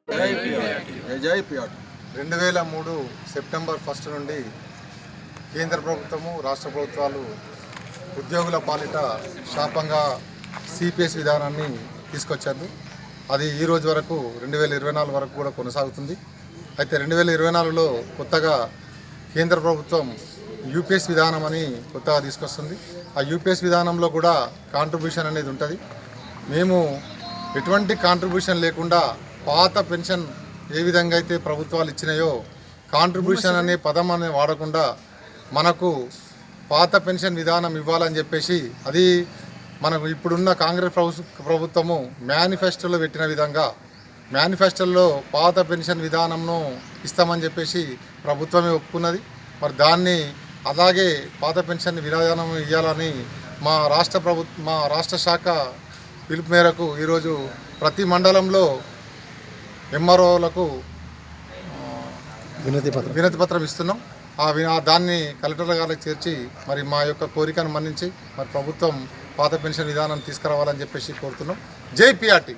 2003 September 1 నుండి కేంద్ర ప్రభుత్వము రాష్ట్ర ప్రభుత్వాలు ఉద్యోగుల పాలిట శాపంగా సిపిఎస్ విధానాన్ని తీసుకొచ్చారు. అది ఈ రోజు వరకు 2024 వరకు కూడా కొనసాగుతుంది. అయితే 2024లో కొత్తగా కేంద్ర ప్రభుత్వం యూపీఎస్ విధానం అని కొత్తగా తీసుకొస్తుంది. ఆ యూపీఎస్ విధానంలో కూడా కాంట్రిబ్యూషన్ అనేది ఉంటుంది. మేము ఎటువంటి కాంట్రిబ్యూషన్ లేకుండా పాత పెన్షన్ ఏ విధంగా అయితే ప్రభుత్వాలు ఇచ్చినాయో కాంట్రిబ్యూషన్ అనే పదం అనే వాడకుండా మనకు పాత పెన్షన్ విధానం ఇవ్వాలని చెప్పేసి అది మనకు ఇప్పుడున్న కాంగ్రెస్ ప్రభుత్వము మేనిఫెస్టోలో పెట్టిన విధంగా మేనిఫెస్టోలో పాత పెన్షన్ విధానంను ఇస్తామని చెప్పేసి ప్రభుత్వమే ఒప్పుకున్నది. మరి దాన్ని అలాగే పాత పెన్షన్ విధానం ఇవ్వాలని మా రాష్ట్ర శాఖ పిలుపు మేరకు ఈరోజు ప్రతి మండలంలో ఎంఆర్ఓలకు వినతి పత్రం ఇస్తున్నాం. దాన్ని కలెక్టర్ గారికి చేర్చి మరి మా యొక్క కోరికను మన్నించి మరి ప్రభుత్వం పాత పెన్షన్ విధానం తీసుకురావాలని చెప్పేసి కోరుతున్నాం. జై పిఆర్టీ.